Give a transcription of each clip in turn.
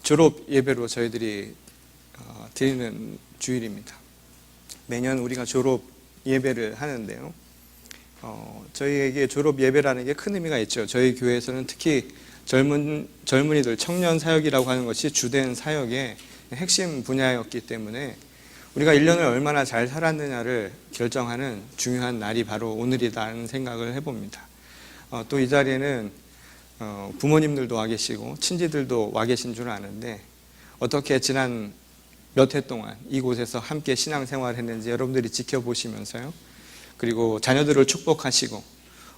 졸업 예배로 저희들이 드리는 주일입니다. 매년 우리가 졸업 예배를 하는데요. 저희에게 졸업 예배라는 게 큰 의미가 있죠. 저희 교회에서는 특히 젊은이들, 청년 사역이라고 하는 것이 주된 사역의 핵심 분야였기 때문에 우리가 1년을 얼마나 잘 살았느냐를 결정하는 중요한 날이 바로 오늘이라는 생각을 해봅니다. 또 이 자리에는 부모님들도 와 계시고 친지들도 와 계신 줄 아는데 어떻게 지난 몇 해 동안 이곳에서 함께 신앙생활을 했는지 여러분들이 지켜보시면서요. 그리고 자녀들을 축복하시고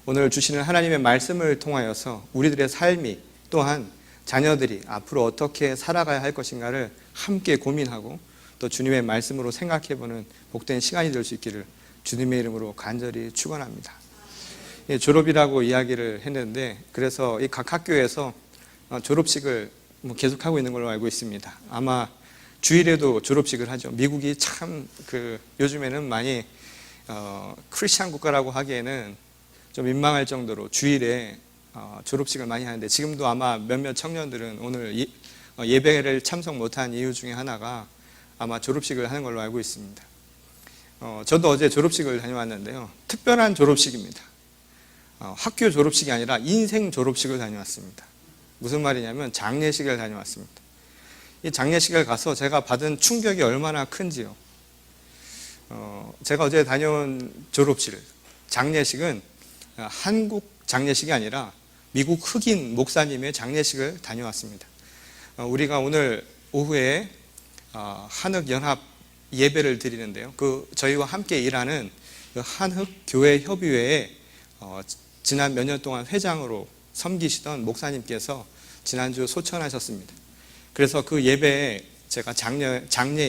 오늘 주시는 하나님의 말씀을 통하여서 우리들의 삶이 또한 자녀들이 앞으로 어떻게 살아가야 할 것인가를 함께 고민하고 또 주님의 말씀으로 생각해보는 복된 시간이 될 수 있기를 주님의 이름으로 간절히 축원합니다. 졸업이라고 이야기를 했는데 그래서 이 각 학교에서 졸업식을 계속하고 있는 걸로 알고 있습니다. 아마 주일에도 졸업식을 하죠. 미국이 참 요즘에는 많이 크리스찬 국가라고 하기에는 좀 민망할 정도로 주일에 졸업식을 많이 하는데 지금도 아마 몇몇 청년들은 오늘 예배를 참석 못한 이유 중에 하나가 아마 졸업식을 하는 걸로 알고 있습니다. 저도 어제 졸업식을 다녀왔는데요. 특별한 졸업식입니다. 학교 졸업식이 아니라 인생 졸업식을 다녀왔습니다. 무슨 말이냐면 장례식을 다녀왔습니다. 이 장례식을 가서 제가 받은 충격이 얼마나 큰지요. 제가 어제 다녀온 졸업식, 장례식은 한국 장례식이 아니라 미국 흑인 목사님의 장례식을 다녀왔습니다. 우리가 오늘 오후에 한흑연합 예배를 드리는데요. 저희와 함께 일하는 한흑교회협의회에 지난 몇 년 동안 회장으로 섬기시던 목사님께서 지난주 소천하셨습니다. 그래서 그 예배에 제가 장례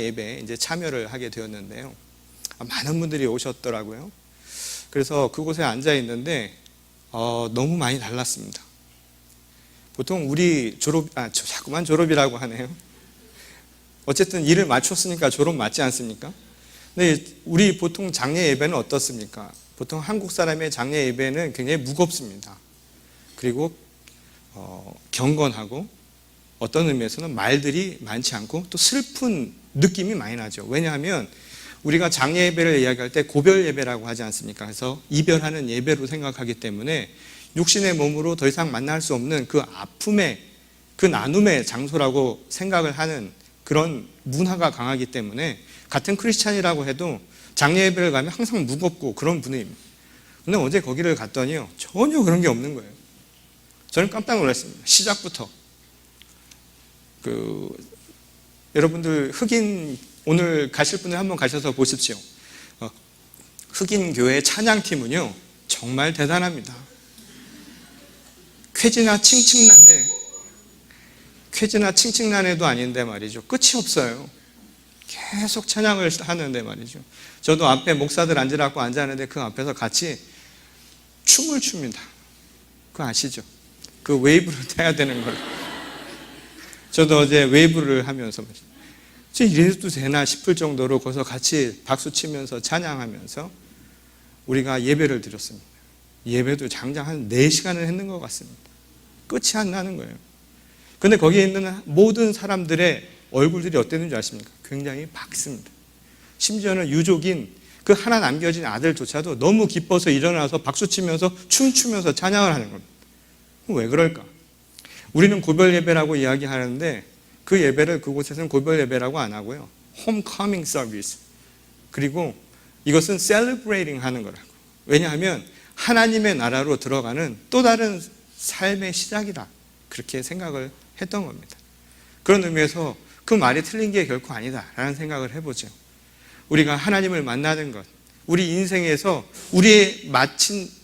예배에 이제 참여를 하게 되었는데요. 많은 분들이 오셨더라고요. 그래서 그곳에 앉아 있는데 너무 많이 달랐습니다. 보통 우리 자꾸만 졸업이라고 하네요. 어쨌든 일을 마쳤으니까 졸업 맞지 않습니까? 근데 우리 보통 장례 예배는 어떻습니까? 보통 한국 사람의 장례 예배는 굉장히 무겁습니다. 그리고 경건하고 어떤 의미에서는 말들이 많지 않고 또 슬픈 느낌이 많이 나죠. 왜냐하면 우리가 장례 예배를 이야기할 때 고별 예배라고 하지 않습니까? 그래서 이별하는 예배로 생각하기 때문에 육신의 몸으로 더 이상 만날 수 없는 그 아픔의 그 나눔의 장소라고 생각을 하는 그런 문화가 강하기 때문에 같은 크리스찬이라고 해도 장례 예배를 가면 항상 무겁고 그런 분위기입니다. 근데 어제 거기를 갔더니요 전혀 그런 게 없는 거예요. 저는 깜짝 놀랐습니다. 시작부터 여러분들 흑인 오늘 가실 분들 한번 가셔서 보십시오. 흑인 교회 찬양팀은요 정말 대단합니다. 쾌지나 칭칭난해도 아닌데 말이죠. 끝이 없어요. 계속 찬양을 하는데 말이죠. 저도 앞에 목사들 앉으라고 앉았는데 그 앞에서 같이 춤을 춥니다. 그거 아시죠? 그 웨이브를 타야 되는 걸. 저도 어제 웨이브를 하면서 이래도 되나 싶을 정도로 거기서 같이 박수 치면서 찬양하면서 우리가 예배를 드렸습니다. 예배도 장장 한 4시간을 했는 것 같습니다. 끝이 안 나는 거예요. 근데 거기에 있는 모든 사람들의 얼굴들이 어땠는지 아십니까? 굉장히 밝습니다. 심지어는 유족인 그 하나 남겨진 아들조차도 너무 기뻐서 일어나서 박수치면서 춤추면서 찬양을 하는 겁니다. 왜 그럴까? 우리는 고별 예배라고 이야기하는데 그 예배를 그곳에서는 고별 예배라고 안 하고요. 홈커밍 서비스. 그리고 이것은 셀러브레이팅 하는 거라고. 왜냐하면 하나님의 나라로 들어가는 또 다른 삶의 시작이다. 그렇게 생각을 했던 겁니다. 그런 의미에서 그 말이 틀린 게 결코 아니다라는 생각을 해보죠. 우리가 하나님을 만나는 것, 우리 인생에서 우리의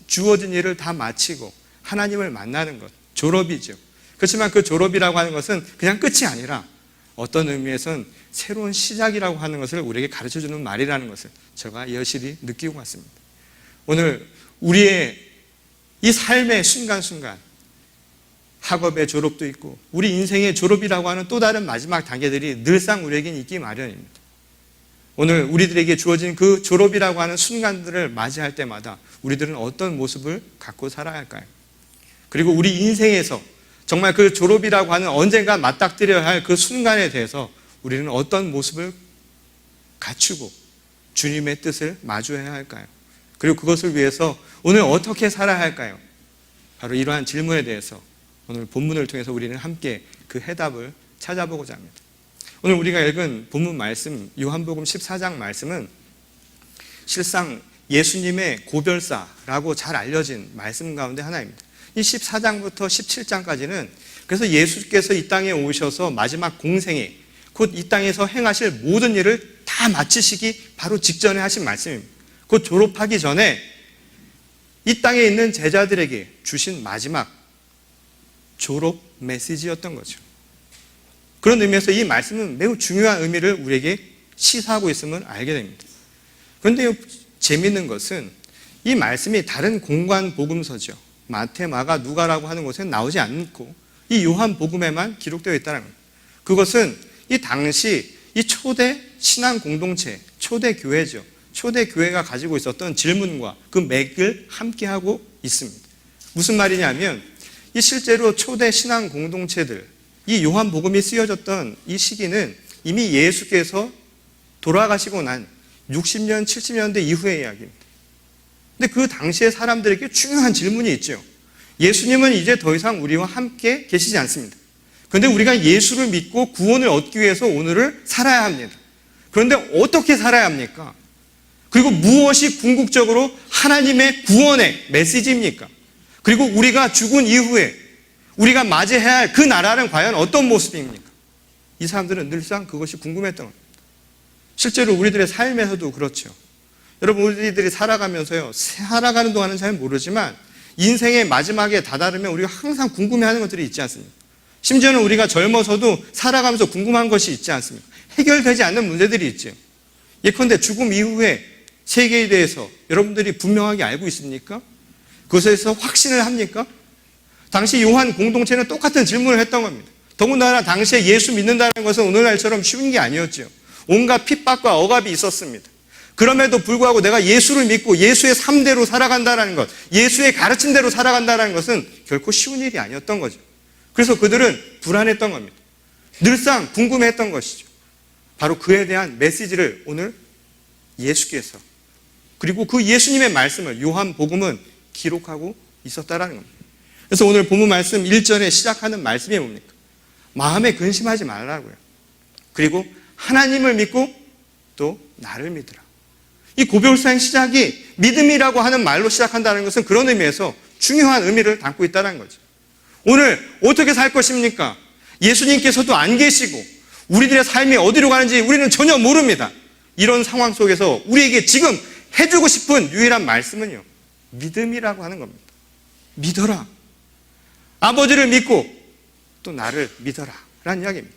주어진 일을 다 마치고 하나님을 만나는 것, 졸업이죠. 그렇지만 그 졸업이라고 하는 것은 그냥 끝이 아니라 어떤 의미에서는 새로운 시작이라고 하는 것을 우리에게 가르쳐주는 말이라는 것을 제가 여실히 느끼고 왔습니다. 오늘 우리의 이 삶의 순간순간 학업의 졸업도 있고 우리 인생의 졸업이라고 하는 또 다른 마지막 단계들이 늘상 우리에겐 있기 마련입니다. 오늘 우리들에게 주어진 그 졸업이라고 하는 순간들을 맞이할 때마다 우리들은 어떤 모습을 갖고 살아야 할까요? 그리고 우리 인생에서 정말 그 졸업이라고 하는 언젠가 맞닥뜨려야 할 그 순간에 대해서 우리는 어떤 모습을 갖추고 주님의 뜻을 마주해야 할까요? 그리고 그것을 위해서 오늘 어떻게 살아야 할까요? 바로 이러한 질문에 대해서 오늘 본문을 통해서 우리는 함께 그 해답을 찾아보고자 합니다. 오늘 우리가 읽은 본문 말씀, 요한복음 14장 말씀은 실상 예수님의 고별사라고 잘 알려진 말씀 가운데 하나입니다. 이 14장부터 17장까지는 그래서 예수께서 이 땅에 오셔서 마지막 공생애, 곧 이 땅에서 행하실 모든 일을 다 마치시기 바로 직전에 하신 말씀입니다. 곧 졸업하기 전에 이 땅에 있는 제자들에게 주신 마지막 졸업 메시지였던 거죠. 그런 의미에서 이 말씀은 매우 중요한 의미를 우리에게 시사하고 있음을 알게 됩니다. 그런데 재미있는 것은 이 말씀이 다른 공관 복음서죠. 마태, 마가, 누가라고 하는 곳에 나오지 않고 이 요한 복음에만 기록되어 있다는 겁니다. 그것은 이 당시 이 초대 신앙 공동체, 초대 교회죠. 초대 교회가 가지고 있었던 질문과 그 맥을 함께하고 있습니다. 무슨 말이냐면 이 실제로 초대 신앙 공동체들, 이 요한 복음이 쓰여졌던 이 시기는 이미 예수께서 돌아가시고 난 60년, 70년대 이후의 이야기입니다. 근데 그 당시의 사람들에게 중요한 질문이 있죠. 예수님은 이제 더 이상 우리와 함께 계시지 않습니다. 그런데 우리가 예수를 믿고 구원을 얻기 위해서 오늘을 살아야 합니다. 그런데 어떻게 살아야 합니까? 그리고 무엇이 궁극적으로 하나님의 구원의 메시지입니까? 그리고 우리가 죽은 이후에 우리가 맞이해야 할 그 나라는 과연 어떤 모습입니까? 이 사람들은 늘상 그것이 궁금했던 겁니다. 실제로 우리들의 삶에서도 그렇죠. 여러분, 우리들이 살아가는 동안은 잘 모르지만 인생의 마지막에 다다르면 우리가 항상 궁금해하는 것들이 있지 않습니까? 심지어는 우리가 젊어서도 살아가면서 궁금한 것이 있지 않습니까? 해결되지 않는 문제들이 있죠. 예컨대 죽음 이후에 세계에 대해서 여러분들이 분명하게 알고 있습니까? 그것에서 확신을 합니까? 당시 요한 공동체는 똑같은 질문을 했던 겁니다. 더군다나 당시에 예수 믿는다는 것은 오늘날처럼 쉬운 게 아니었죠. 온갖 핍박과 억압이 있었습니다. 그럼에도 불구하고 내가 예수를 믿고 예수의 삶대로 살아간다는 것, 예수의 가르침대로 살아간다는 것은 결코 쉬운 일이 아니었던 거죠. 그래서 그들은 불안했던 겁니다. 늘상 궁금해했던 것이죠. 바로 그에 대한 메시지를 오늘 예수께서, 그리고 그 예수님의 말씀을 요한복음은 기록하고 있었다라는 겁니다. 그래서 오늘 본문 말씀 1절에 시작하는 말씀이 뭡니까? 마음에 근심하지 말라고요. 그리고 하나님을 믿고 또 나를 믿으라. 이 고별사의 시작이 믿음이라고 하는 말로 시작한다는 것은 그런 의미에서 중요한 의미를 담고 있다는 거죠. 오늘 어떻게 살 것입니까? 예수님께서도 안 계시고 우리들의 삶이 어디로 가는지 우리는 전혀 모릅니다. 이런 상황 속에서 우리에게 지금 해주고 싶은 유일한 말씀은요, 믿음이라고 하는 겁니다. 믿어라. 아버지를 믿고 또 나를 믿어라 라는 이야기입니다.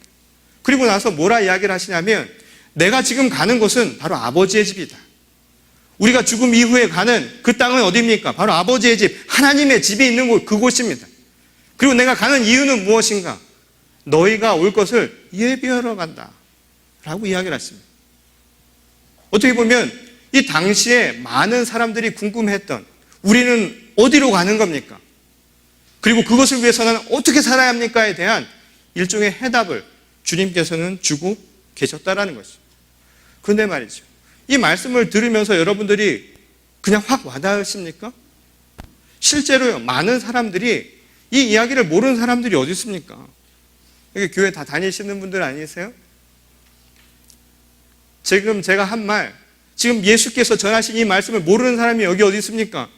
그리고 나서 뭐라 이야기를 하시냐면 내가 지금 가는 곳은 바로 아버지의 집이다. 우리가 죽음 이후에 가는 그 땅은 어디입니까? 바로 아버지의 집, 하나님의 집이 있는 곳, 그곳입니다. 그리고 내가 가는 이유는 무엇인가? 너희가 올 것을 예비하러 간다 라고 이야기를 했습니다. 어떻게 보면 이 당시에 많은 사람들이 궁금했던 우리는 어디로 가는 겁니까? 그리고 그것을 위해서는 어떻게 살아야 합니까에 대한 일종의 해답을 주님께서는 주고 계셨다라는 것이죠. 그런데 말이죠, 이 말씀을 들으면서 여러분들이 그냥 확 와닿으십니까? 실제로요, 많은 사람들이 이 이야기를 모르는 사람들이 어디 있습니까? 여기 교회 다 다니시는 분들 아니세요? 지금 제가 한 말, 지금 예수께서 전하신 이 말씀을 모르는 사람이 여기 어디 있습니까?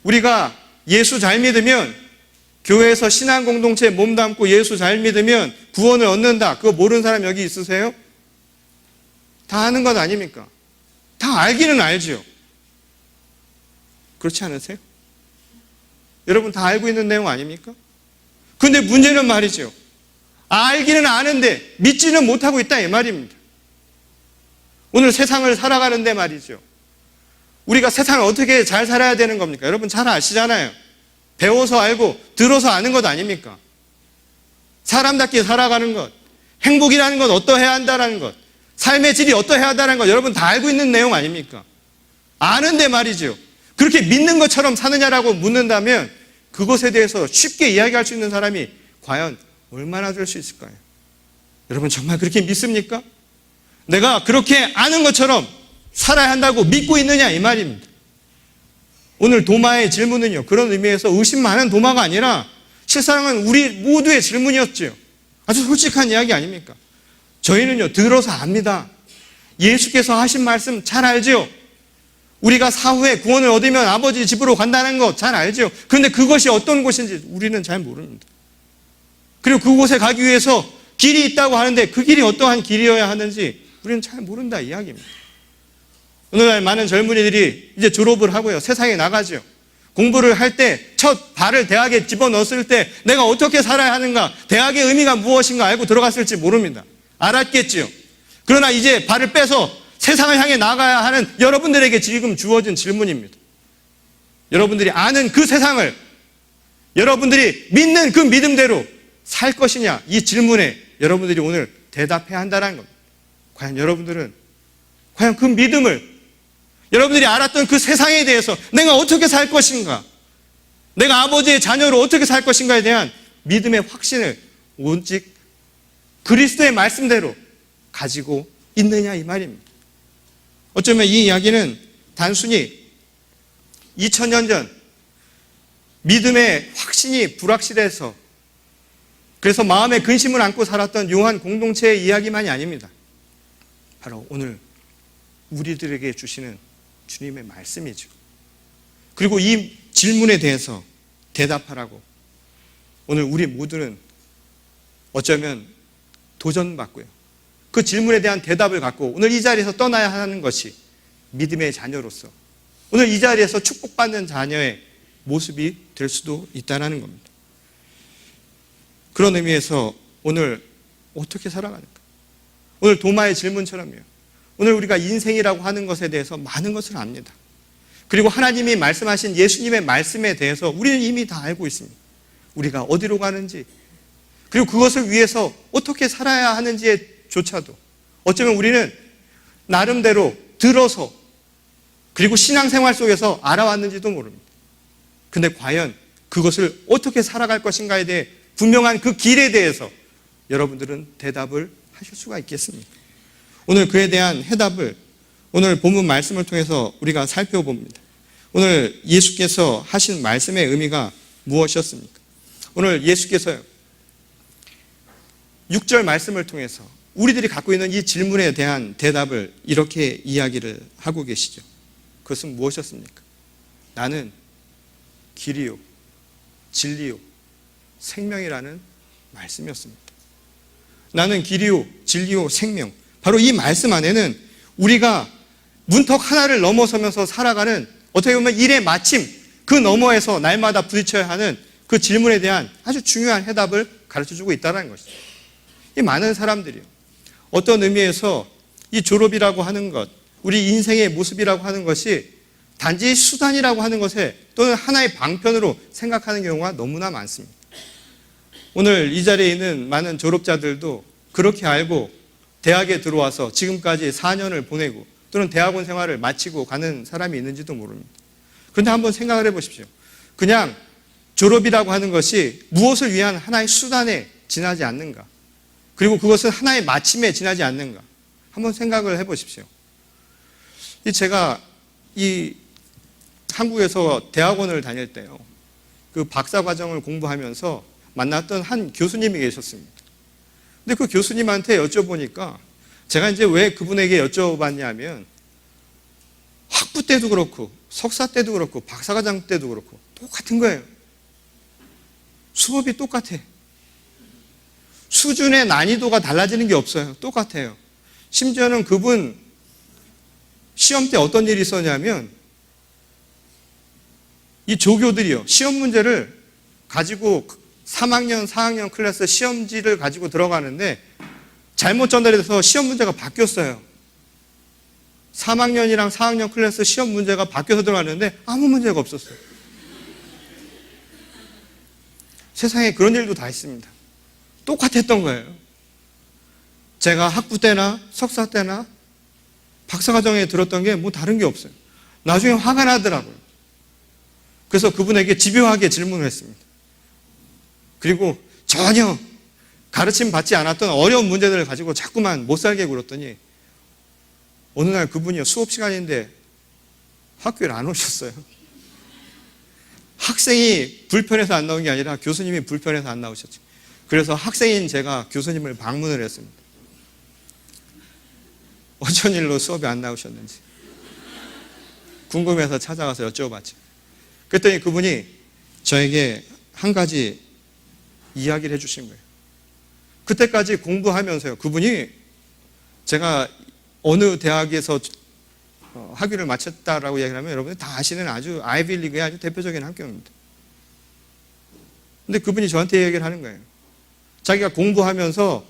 우리가 예수 잘 믿으면, 교회에서 신앙 공동체에 몸담고 예수 잘 믿으면 구원을 얻는다. 그거 모르는 사람 여기 있으세요? 다 아는 것 아닙니까? 다 알기는 알죠. 그렇지 않으세요? 여러분 다 알고 있는 내용 아닙니까? 그런데 문제는 말이죠, 알기는 아는데 믿지는 못하고 있다 이 말입니다. 오늘 세상을 살아가는데 말이죠, 우리가 세상을 어떻게 잘 살아야 되는 겁니까? 여러분 잘 아시잖아요. 배워서 알고 들어서 아는 것 아닙니까? 사람답게 살아가는 것, 행복이라는 건 어떠해야 한다는 것, 삶의 질이 어떠해야 한다는 것, 여러분 다 알고 있는 내용 아닙니까? 아는데 말이죠, 그렇게 믿는 것처럼 사느냐라고 묻는다면 그것에 대해서 쉽게 이야기할 수 있는 사람이 과연 얼마나 될 수 있을까요? 여러분 정말 그렇게 믿습니까? 내가 그렇게 아는 것처럼 살아야 한다고 믿고 있느냐 이 말입니다. 오늘 도마의 질문은요, 그런 의미에서 의심 많은 도마가 아니라 실상은 우리 모두의 질문이었죠. 아주 솔직한 이야기 아닙니까? 저희는요 들어서 압니다. 예수께서 하신 말씀 잘 알죠. 우리가 사후에 구원을 얻으면 아버지 집으로 간다는 거 잘 알죠. 그런데 그것이 어떤 곳인지 우리는 잘 모릅니다. 그리고 그곳에 가기 위해서 길이 있다고 하는데 그 길이 어떠한 길이어야 하는지 우리는 잘 모른다 이야기입니다. 오늘날 많은 젊은이들이 이제 졸업을 하고요, 세상에 나가죠. 공부를 할 때 첫 발을 대학에 집어넣었을 때 내가 어떻게 살아야 하는가, 대학의 의미가 무엇인가 알고 들어갔을지 모릅니다. 알았겠지요. 그러나 이제 발을 빼서 세상을 향해 나가야 하는 여러분들에게 지금 주어진 질문입니다. 여러분들이 아는 그 세상을 여러분들이 믿는 그 믿음대로 살 것이냐, 이 질문에 여러분들이 오늘 대답해야 한다는 겁니다. 과연 여러분들은 과연 그 믿음을, 여러분들이 알았던 그 세상에 대해서 내가 어떻게 살 것인가, 내가 아버지의 자녀로 어떻게 살 것인가에 대한 믿음의 확신을 오직 그리스도의 말씀대로 가지고 있느냐 이 말입니다. 어쩌면 이 이야기는 단순히 2000년 전 믿음의 확신이 불확실해서 그래서 마음에 근심을 안고 살았던 요한 공동체의 이야기만이 아닙니다. 바로 오늘 우리들에게 주시는 주님의 말씀이죠. 그리고 이 질문에 대해서 대답하라고 오늘 우리 모두는 어쩌면 도전받고요, 그 질문에 대한 대답을 갖고 오늘 이 자리에서 떠나야 하는 것이 믿음의 자녀로서 오늘 이 자리에서 축복받는 자녀의 모습이 될 수도 있다는 겁니다. 그런 의미에서 오늘 어떻게 살아가는가, 오늘 도마의 질문처럼요, 오늘 우리가 인생이라고 하는 것에 대해서 많은 것을 압니다. 그리고 하나님이 말씀하신 예수님의 말씀에 대해서 우리는 이미 다 알고 있습니다. 우리가 어디로 가는지, 그리고 그것을 위해서 어떻게 살아야 하는지에 조차도 어쩌면 우리는 나름대로 들어서 그리고 신앙생활 속에서 알아왔는지도 모릅니다. 근데 과연 그것을 어떻게 살아갈 것인가에 대해 분명한 그 길에 대해서 여러분들은 대답을 하실 수가 있겠습니까? 오늘 그에 대한 해답을 오늘 본문 말씀을 통해서 우리가 살펴봅니다. 오늘 예수께서 하신 말씀의 의미가 무엇이었습니까? 오늘 예수께서요 6절 말씀을 통해서 우리들이 갖고 있는 이 질문에 대한 대답을 이렇게 이야기를 하고 계시죠. 그것은 무엇이었습니까? 나는 길이요 진리요 생명이라는 말씀이었습니다. 나는 길이요 진리요 생명, 바로 이 말씀 안에는 우리가 문턱 하나를 넘어서면서 살아가는 어떻게 보면 일의 마침, 그 너머에서 날마다 부딪혀야 하는 그 질문에 대한 아주 중요한 해답을 가르쳐주고 있다는 것이죠. 이 많은 사람들이요 어떤 의미에서 이 졸업이라고 하는 것, 우리 인생의 모습이라고 하는 것이 단지 수단이라고 하는 것에 또는 하나의 방편으로 생각하는 경우가 너무나 많습니다. 오늘 이 자리에 있는 많은 졸업자들도 그렇게 알고 대학에 들어와서 지금까지 4년을 보내고 또는 대학원 생활을 마치고 가는 사람이 있는지도 모릅니다. 그런데 한번 생각을 해보십시오. 그냥 졸업이라고 하는 것이 무엇을 위한 하나의 수단에 지나지 않는가, 그리고 그것은 하나의 마침에 지나지 않는가, 한번 생각을 해보십시오. 제가 이 한국에서 대학원을 다닐 때요 그 박사과정을 공부하면서 만났던 한 교수님이 계셨습니다. 근데 그 교수님한테 여쭤보니까 제가 이제 왜 그분에게 여쭤봤냐면 학부 때도 그렇고 석사 때도 그렇고 박사과정 때도 그렇고 똑같은 거예요. 수업이 똑같아. 수준의 난이도가 달라지는 게 없어요. 똑같아요. 심지어는 그분 시험 때 어떤 일이 있었냐면 이 조교들이요 시험 문제를 가지고 3학년, 4학년 클래스 시험지를 가지고 들어가는데 잘못 전달돼서 시험 문제가 바뀌었어요. 3학년이랑 4학년 클래스 시험 문제가 바뀌어서 들어갔는데 아무 문제가 없었어요. 세상에 그런 일도 다 있습니다. 똑같았던 거예요. 제가 학부 때나 석사 때나 박사과정에 들었던 게 뭐 다른 게 없어요. 나중에 화가 나더라고요. 그래서 그분에게 집요하게 질문을 했습니다. 그리고 전혀 가르침 받지 않았던 어려운 문제들을 가지고 자꾸만 못 살게 굴었더니 어느 날 그분이 수업 시간인데 학교를 안 오셨어요. 학생이 불편해서 안 나온 게 아니라 교수님이 불편해서 안 나오셨죠. 그래서 학생인 제가 교수님을 방문을 했습니다. 어쩐 일로 수업에 안 나오셨는지 궁금해서 찾아가서 여쭤봤죠. 그랬더니 그분이 저에게 한 가지 이야기를 해주신 거예요. 그때까지 공부하면서요, 그분이 제가 어느 대학에서 학위를 마쳤다라고 얘기를 하면 여러분이 다 아시는 아주 아이비리그의 아주 대표적인 학교입니다. 근데 그분이 저한테 얘기를 하는 거예요. 자기가 공부하면서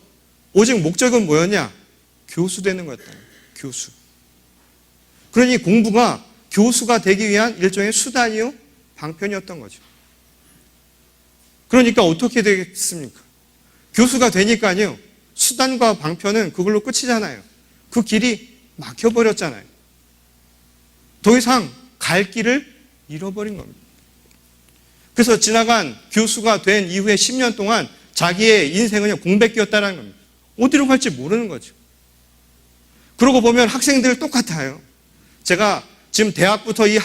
오직 목적은 뭐였냐? 교수 되는 거였다. 교수. 그러니 공부가 교수가 되기 위한 일종의 수단이요, 방편이었던 거죠. 그러니까 어떻게 되겠습니까? 교수가 되니까요, 수단과 방편은 그걸로 끝이잖아요. 그 길이 막혀버렸잖아요. 더 이상 갈 길을 잃어버린 겁니다. 그래서 지나간 교수가 된 이후에 10년 동안 자기의 인생은 공백기였다는 겁니다. 어디로 갈지 모르는 거죠. 그러고 보면 학생들 똑같아요. 제가 지금 대학부터 이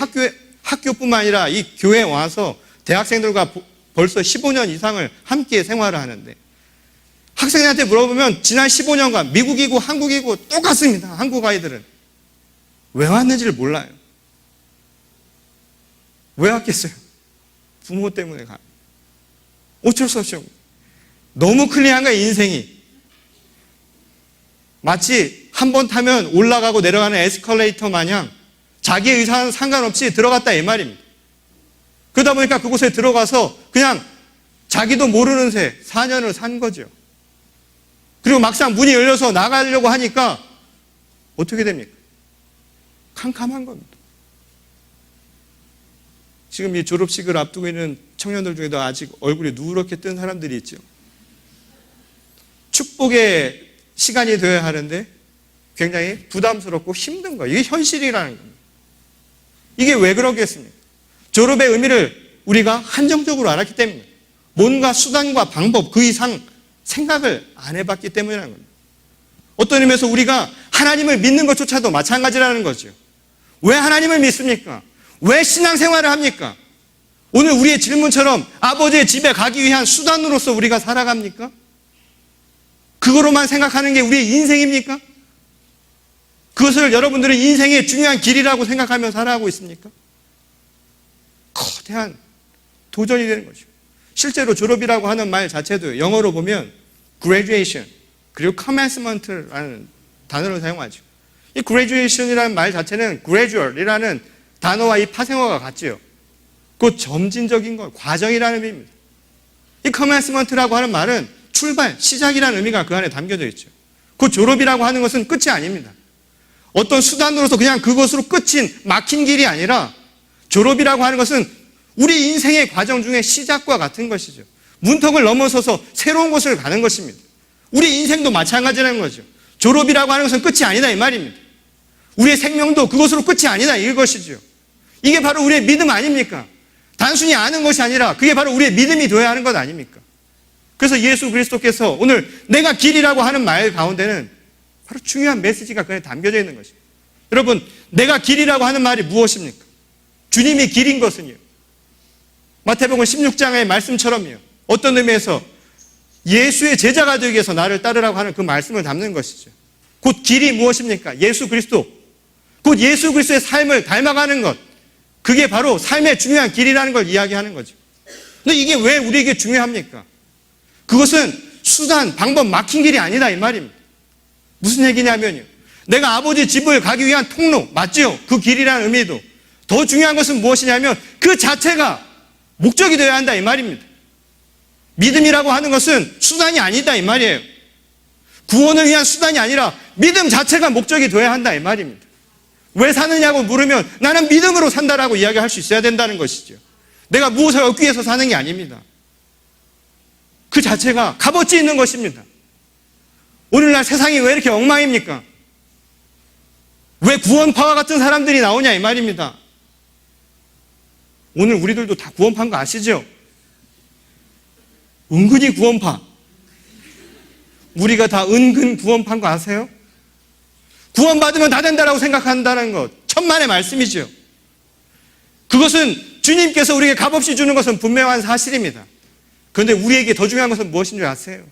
학교뿐만 아니라 이 교회에 와서 대학생들과 벌써 15년 이상을 함께 생활을 하는데 학생들한테 물어보면 지난 15년간 미국이고 한국이고 똑같습니다. 한국 아이들은. 왜 왔는지를 몰라요. 왜 왔겠어요? 부모 때문에 가요. 어쩔 수 없죠. 너무 클리어한 거예요, 인생이. 마치 한 번 타면 올라가고 내려가는 에스컬레이터 마냥 자기의 의사와는 상관없이 들어갔다 이 말입니다. 그러다 보니까 그곳에 들어가서 그냥 자기도 모르는 새 4년을 산 거죠. 그리고 막상 문이 열려서 나가려고 하니까 어떻게 됩니까? 캄캄한 겁니다. 지금 이 졸업식을 앞두고 있는 청년들 중에도 아직 얼굴이 누렇게 뜬 사람들이 있죠. 축복의 시간이 되어야 하는데 굉장히 부담스럽고 힘든 거예요. 이게 현실이라는 겁니다. 이게 왜 그러겠습니까? 졸업의 의미를 우리가 한정적으로 알았기 때문에 뭔가 수단과 방법 그 이상 생각을 안 해봤기 때문이라는 겁니다. 어떤 의미에서 우리가 하나님을 믿는 것조차도 마찬가지라는 거죠. 왜 하나님을 믿습니까? 왜 신앙생활을 합니까? 오늘 우리의 질문처럼 아버지의 집에 가기 위한 수단으로서 우리가 살아갑니까? 그거로만 생각하는 게 우리의 인생입니까? 그것을 여러분들은 인생의 중요한 길이라고 생각하며 살아가고 있습니까? 거대한 도전이 되는 거죠. 실제로 졸업이라고 하는 말 자체도 영어로 보면 graduation 그리고 commencement라는 단어를 사용하죠. 이 graduation이라는 말 자체는 gradual이라는 단어와 이 파생어가 같지요. 곧 점진적인 것, 과정이라는 의미입니다. 이 commencement라고 하는 말은 출발, 시작이라는 의미가 그 안에 담겨져 있죠. 그 졸업이라고 하는 것은 끝이 아닙니다. 어떤 수단으로서 그냥 그것으로 끝인 막힌 길이 아니라 졸업이라고 하는 것은 우리 인생의 과정 중에 시작과 같은 것이죠. 문턱을 넘어서서 새로운 곳을 가는 것입니다. 우리 인생도 마찬가지라는 거죠. 졸업이라고 하는 것은 끝이 아니다 이 말입니다. 우리의 생명도 그것으로 끝이 아니다 이것이죠. 이게 바로 우리의 믿음 아닙니까? 단순히 아는 것이 아니라 그게 바로 우리의 믿음이 되어야 하는 것 아닙니까? 그래서 예수 그리스도께서 오늘 내가 길이라고 하는 말 가운데는 바로 중요한 메시지가 그 안에 담겨져 있는 것입니다. 여러분, 내가 길이라고 하는 말이 무엇입니까? 주님이 길인 것은요. 마태복음 16장의 말씀처럼요. 어떤 의미에서 예수의 제자가 되기 위해서 나를 따르라고 하는 그 말씀을 담는 것이죠. 곧 길이 무엇입니까? 예수 그리스도. 곧 예수 그리스도의 삶을 닮아가는 것. 그게 바로 삶의 중요한 길이라는 걸 이야기하는 거죠. 근데 이게 왜 우리에게 중요합니까? 그것은 수단, 방법, 막힌 길이 아니다 이 말입니다. 무슨 얘기냐면요. 내가 아버지 집을 가기 위한 통로, 맞지요? 그 길이라는 의미도. 더 중요한 것은 무엇이냐면 그 자체가 목적이 되어야 한다 이 말입니다. 믿음이라고 하는 것은 수단이 아니다 이 말이에요. 구원을 위한 수단이 아니라 믿음 자체가 목적이 되어야 한다 이 말입니다. 왜 사느냐고 물으면 나는 믿음으로 산다라고 이야기할 수 있어야 된다는 것이죠. 내가 무엇을 얻기 위해서 사는 게 아닙니다. 그 자체가 값어치 있는 것입니다. 오늘날 세상이 왜 이렇게 엉망입니까? 왜 구원파와 같은 사람들이 나오냐 이 말입니다. 오늘 우리들도 다 구원파인 거 아시죠? 은근히 구원파. 우리가 다 은근 구원파인 거 아세요? 구원받으면 다 된다라고 생각한다는 것, 천만의 말씀이죠. 그것은 주님께서 우리에게 값없이 주는 것은 분명한 사실입니다. 그런데 우리에게 더 중요한 것은 무엇인 줄 아세요?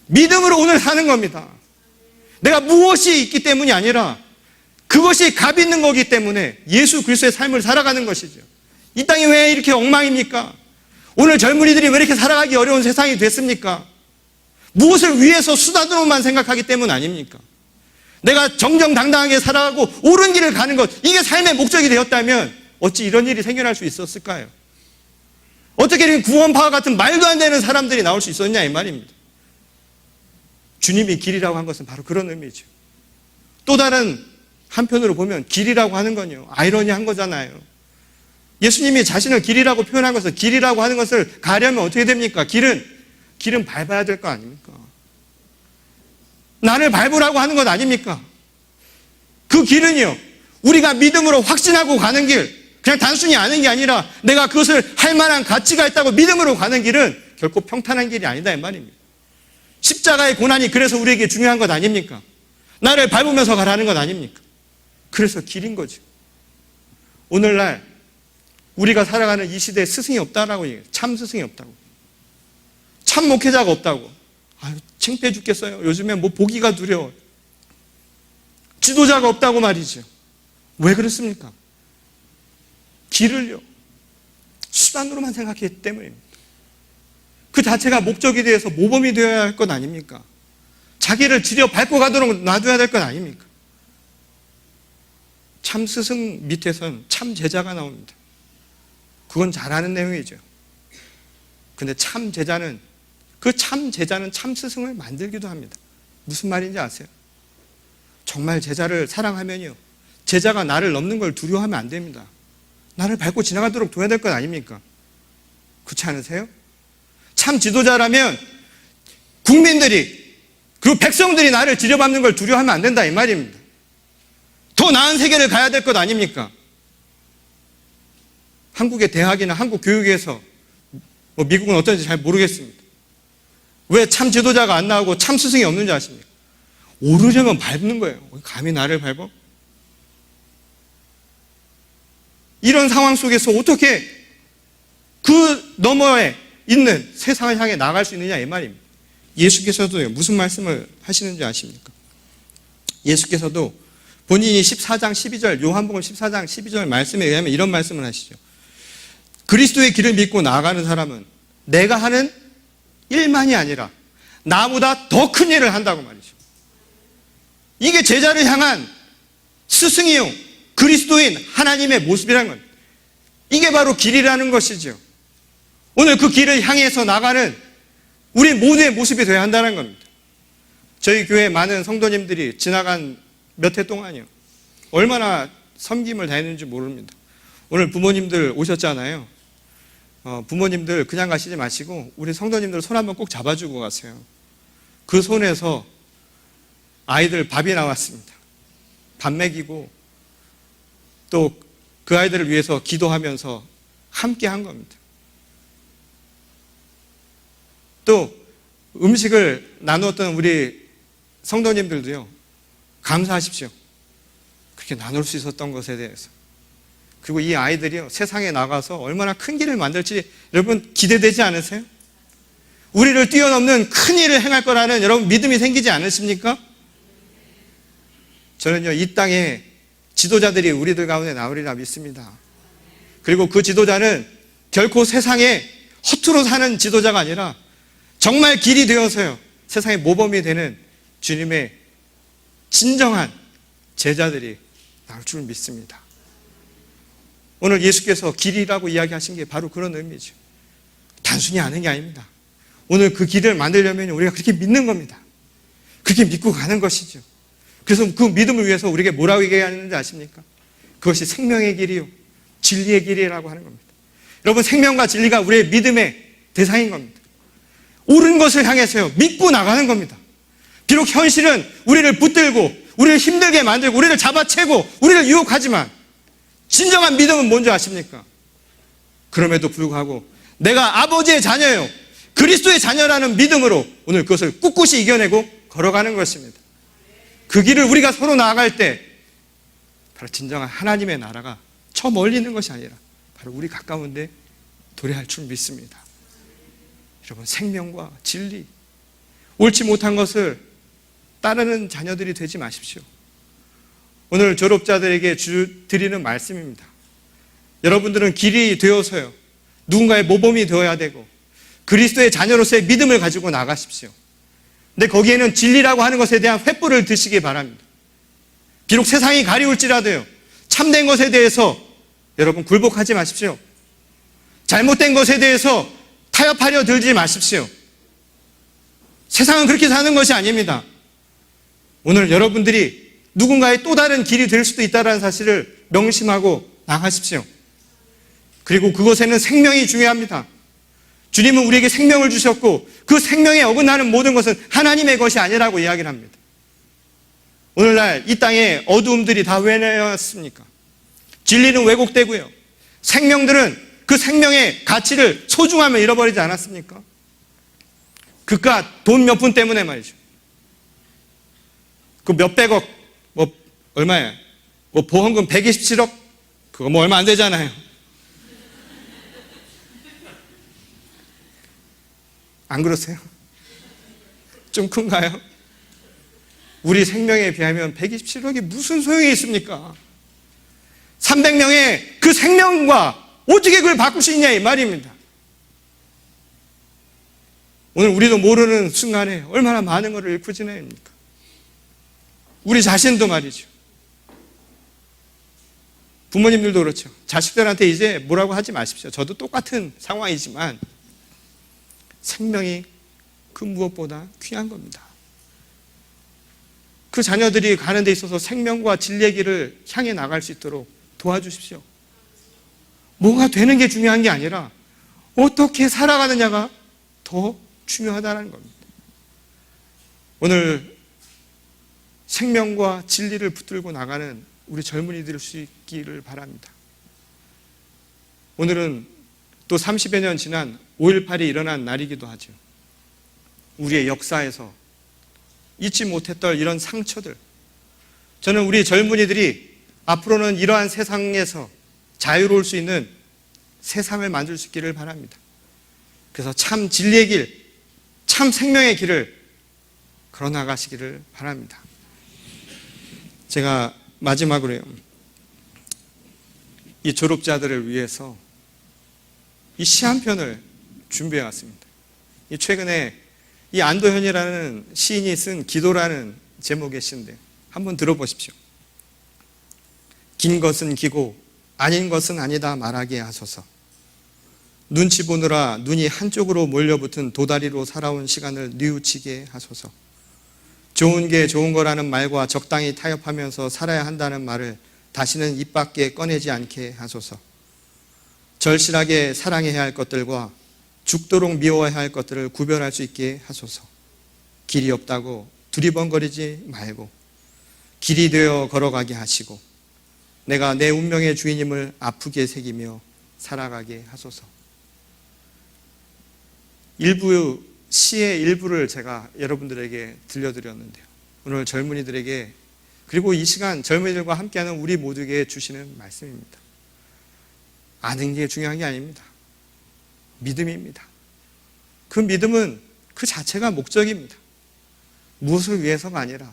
믿음으로 오늘 사는 겁니다. 내가 무엇이 있기 때문이 아니라 그것이 값 있는 거기 때문에 예수 그리스도의 삶을 살아가는 것이죠. 이 땅이 왜 이렇게 엉망입니까? 오늘 젊은이들이 왜 이렇게 살아가기 어려운 세상이 됐습니까? 무엇을 위해서 수단으로만 생각하기 때문 아닙니까? 내가 정정당당하게 살아가고 옳은 길을 가는 것, 이게 삶의 목적이 되었다면 어찌 이런 일이 생겨날 수 있었을까요? 어떻게 이렇게 구원파와 같은 말도 안 되는 사람들이 나올 수 있었냐 이 말입니다. 주님이 길이라고 한 것은 바로 그런 의미죠. 또 다른 한편으로 보면 길이라고 하는 건요, 아이러니한 거잖아요. 예수님이 자신을 길이라고 표현한 것은, 길이라고 하는 것을 가려면 어떻게 됩니까? 길은 밟아야 될 거 아닙니까? 나를 밟으라고 하는 것 아닙니까? 그 길은요, 우리가 믿음으로 확신하고 가는 길, 그냥 단순히 아는 게 아니라 내가 그것을 할 만한 가치가 있다고 믿음으로 가는 길은 결코 평탄한 길이 아니다 이 말입니다. 십자가의 고난이 그래서 우리에게 중요한 것 아닙니까? 나를 밟으면서 가라는 것 아닙니까? 그래서 길인 거죠. 오늘날 우리가 살아가는 이 시대에 스승이 없다라고 얘기해요. 참 스승이 없다고. 참 목회자가 없다고. 아유, 창피해 죽겠어요. 요즘에 뭐 보기가 두려워요. 지도자가 없다고 말이죠. 왜 그렇습니까? 길을요, 수단으로만 생각했기 때문입니다. 그 자체가 목적에 대해서 모범이 되어야 할 것 아닙니까? 자기를 지려 밟고 가도록 놔둬야 될 것 아닙니까? 참 스승 밑에선 참 제자가 나옵니다. 그건 잘 아는 내용이죠. 근데 참 제자는, 그 참 제자는 참 스승을 만들기도 합니다. 무슨 말인지 아세요? 정말 제자를 사랑하면요, 제자가 나를 넘는 걸 두려워하면 안 됩니다. 나를 밟고 지나가도록 둬야 될 것 아닙니까? 그렇지 않으세요? 참 지도자라면 국민들이, 그리고 백성들이 나를 지려밟는 걸 두려워하면 안 된다 이 말입니다. 더 나은 세계를 가야 될 것 아닙니까? 한국의 대학이나 한국 교육에서, 뭐 미국은 어떤지 잘 모르겠습니다. 왜 참 지도자가 안 나오고 참 스승이 없는 줄 아십니까? 오르려면 밟는 거예요. 감히 나를 밟아? 이런 상황 속에서 어떻게 그 너머에 있는 세상을 향해 나갈 수 있느냐 이 말입니다. 예수께서도 무슨 말씀을 하시는지 아십니까? 예수께서도 본인이 14장 12절, 요한복음 14장 12절 말씀에 의하면 이런 말씀을 하시죠. 그리스도의 길을 믿고 나아가는 사람은 내가 하는 일만이 아니라 나보다 더 큰 일을 한다고 말이죠. 이게 제자를 향한 스승이요, 그리스도인 하나님의 모습이라는 겁니다. 이게 바로 길이라는 것이죠. 오늘 그 길을 향해서 나가는 우리 모두의 모습이 되어야 한다는 겁니다. 저희 교회 많은 성도님들이 지나간 몇 해 동안이요, 얼마나 섬김을 다했는지 모릅니다. 오늘 부모님들 오셨잖아요. 부모님들 그냥 가시지 마시고 우리 성도님들 손 한번 꼭 잡아주고 가세요. 그 손에서 아이들 밥이 나왔습니다. 밥 먹이고 또 그 아이들을 위해서 기도하면서 함께 한 겁니다. 또 음식을 나누었던 우리 성도님들도요, 감사하십시오. 그렇게 나눌 수 있었던 것에 대해서. 그리고 이 아이들이요, 세상에 나가서 얼마나 큰 길을 만들지 여러분 기대되지 않으세요? 우리를 뛰어넘는 큰 일을 행할 거라는 여러분 믿음이 생기지 않으십니까? 저는요, 이 땅에 지도자들이 우리들 가운데 나오리라 믿습니다. 그리고 그 지도자는 결코 세상에 허투루 사는 지도자가 아니라 정말 길이 되어서요, 세상의 모범이 되는 주님의 진정한 제자들이 나올 줄 믿습니다. 오늘 예수께서 길이라고 이야기하신 게 바로 그런 의미죠. 단순히 아는 게 아닙니다. 오늘 그 길을 만들려면 우리가 그렇게 믿는 겁니다. 그렇게 믿고 가는 것이죠. 그래서 그 믿음을 위해서 우리에게 뭐라고 얘기하는지 아십니까? 그것이 생명의 길이요, 진리의 길이라고 하는 겁니다. 여러분, 생명과 진리가 우리의 믿음의 대상인 겁니다. 옳은 것을 향해서요, 믿고 나가는 겁니다. 비록 현실은 우리를 붙들고 우리를 힘들게 만들고 우리를 잡아채고 우리를 유혹하지만 진정한 믿음은 뭔지 아십니까? 그럼에도 불구하고 내가 아버지의 자녀예요, 그리스도의 자녀라는 믿음으로 오늘 그것을 꿋꿋이 이겨내고 걸어가는 것입니다. 그 길을 우리가 서로 나아갈 때 바로 진정한 하나님의 나라가 저 멀리 있는 것이 아니라 바로 우리 가까운데 도래할 줄 믿습니다. 여러분, 생명과 진리, 옳지 못한 것을 따르는 자녀들이 되지 마십시오. 오늘 졸업자들에게 드리는 말씀입니다. 여러분들은 길이 되어서요, 누군가의 모범이 되어야 되고 그리스도의 자녀로서의 믿음을 가지고 나가십시오. 근데 거기에는 진리라고 하는 것에 대한 횃불을 드시기 바랍니다. 비록 세상이 가리울지라도요, 참된 것에 대해서 여러분 굴복하지 마십시오. 잘못된 것에 대해서 타협하려 들지 마십시오. 세상은 그렇게 사는 것이 아닙니다. 오늘 여러분들이 누군가의 또 다른 길이 될 수도 있다는 사실을 명심하고 나가십시오. 그리고 그것에는 생명이 중요합니다. 주님은 우리에게 생명을 주셨고 그 생명에 어긋나는 모든 것은 하나님의 것이 아니라고 이야기를 합니다. 오늘날 이 땅에 어두움들이 다 왜 내왔습니까? 진리는 왜곡되고요, 생명들은 그 생명의 가치를, 소중함을 잃어버리지 않았습니까? 그깟 돈 몇 푼 때문에 말이죠. 그 몇백억, 얼마예요? 보험금 127억? 그거 얼마 안 되잖아요. 안 그러세요? 좀 큰가요? 우리 생명에 비하면 127억이 무슨 소용이 있습니까? 300명의 그 생명과 어떻게 그걸 바꿀 수 있냐 이 말입니다. 오늘 우리도 모르는 순간에 얼마나 많은 것을 잃고 지냅니까? 우리 자신도 말이죠. 부모님들도 그렇죠. 자식들한테 이제 뭐라고 하지 마십시오. 저도 똑같은 상황이지만 생명이 그 무엇보다 귀한 겁니다. 그 자녀들이 가는 데 있어서 생명과 진리의 길을 향해 나갈 수 있도록 도와주십시오. 뭐가 되는 게 중요한 게 아니라 어떻게 살아가느냐가 더 중요하다는 겁니다. 오늘 생명과 진리를 붙들고 나가는 우리 젊은이들 수 있기를 바랍니다. 오늘은 또 30여 년 지난 5.18이 일어난 날이기도 하죠. 우리의 역사에서 잊지 못했던 이런 상처들, 저는 우리 젊은이들이 앞으로는 이러한 세상에서 자유로울 수 있는 세상을 만들 수 있기를 바랍니다. 그래서 참 진리의 길, 참 생명의 길을 걸어나가시기를 바랍니다. 제가 마지막으로요, 이 졸업자들을 위해서 이 시 한 편을 준비해 왔습니다. 최근에 이 안도현이라는 시인이 쓴 기도라는 제목의 시인데 한번 들어보십시오. 긴 것은 기고 아닌 것은 아니다 말하게 하소서. 눈치 보느라 눈이 한쪽으로 몰려붙은 도다리로 살아온 시간을 뉘우치게 하소서. 좋은 게 좋은 거라는 말과 적당히 타협하면서 살아야 한다는 말을 다시는 입 밖에 꺼내지 않게 하소서. 절실하게 사랑해야 할 것들과 죽도록 미워해야 할 것들을 구별할 수 있게 하소서. 길이 없다고 두리번거리지 말고 길이 되어 걸어가게 하시고 내가 내 운명의 주인임을 아프게 새기며 살아가게 하소서. 일부 시의 일부를 제가 여러분들에게 들려드렸는데요, 오늘 젊은이들에게, 그리고 이 시간 젊은이들과 함께하는 우리 모두에게 주시는 말씀입니다. 아는 게 중요한 게 아닙니다. 믿음입니다. 그 믿음은 그 자체가 목적입니다. 무엇을 위해서가 아니라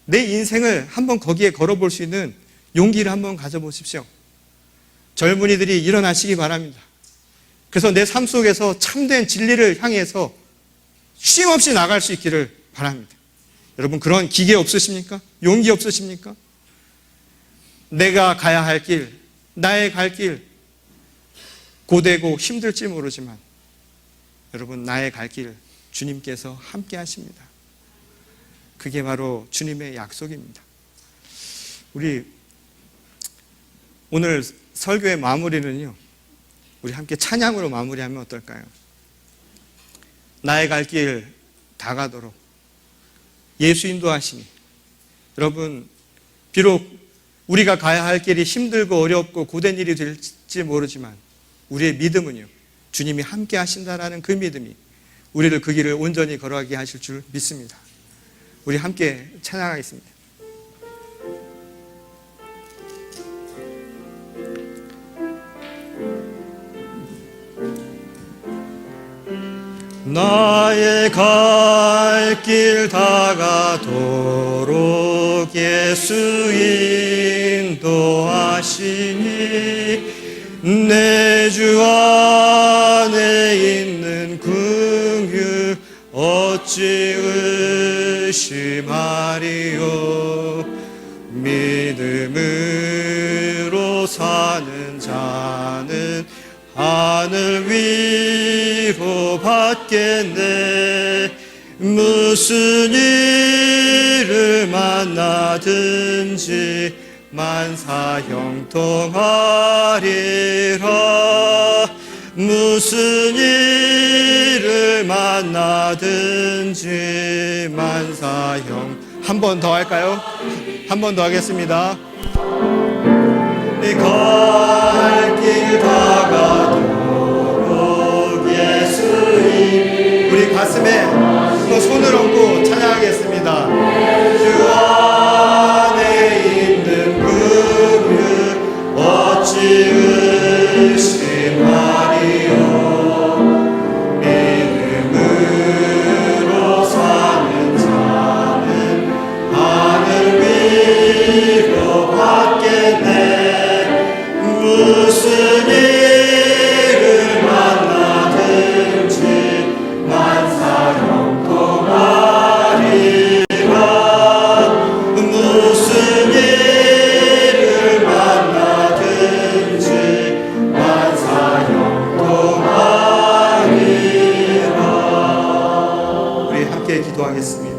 내 인생을 한번 거기에 걸어볼 수 있는 용기를 한번 가져보십시오. 젊은이들이 일어나시기 바랍니다. 그래서 내 삶 속에서 참된 진리를 향해서 쉼없이 나갈 수 있기를 바랍니다. 여러분, 그런 기계 없으십니까? 용기 없으십니까? 내가 가야 할 길, 나의 갈 길, 고되고 힘들지 모르지만 여러분, 나의 갈 길 주님께서 함께 하십니다. 그게 바로 주님의 약속입니다. 우리 오늘 설교의 마무리는요, 우리 함께 찬양으로 마무리하면 어떨까요? 나의 갈 길 다 가도록 예수 인도하시니. 여러분, 비록 우리가 가야 할 길이 힘들고 어렵고 고된 일이 될지 모르지만 우리의 믿음은요, 주님이 함께 하신다라는 그 믿음이 우리를 그 길을 온전히 걸어가게 하실 줄 믿습니다. 우리 함께 찬양하겠습니다. 나의 갈 길 다가도록 예수 인도하시니 내 주 안에 있는 긍휼 어찌 의심하리요. 믿음으로 사는 자는 하늘 위로 받겠네. 무슨 일을 만나든지 만사 형통하리라. 무슨 일을 만나든지 만사 형. 한 번 더 할까요? 한 번 더 하겠습니다. 이 갈 길 다가도록 예수님. 우리 가슴에 또 손을 얹고 찬양하겠습니다. 주 안에 있는 긍휼 어찌 의심하리요. 믿음으로 사는 자는 하늘 위로 받겠네. 무슨 일을 만나든지 만사 형통하리라. 무슨 일을 만나든지 만사 형통하리라. 우리 함께 기도하겠습니다.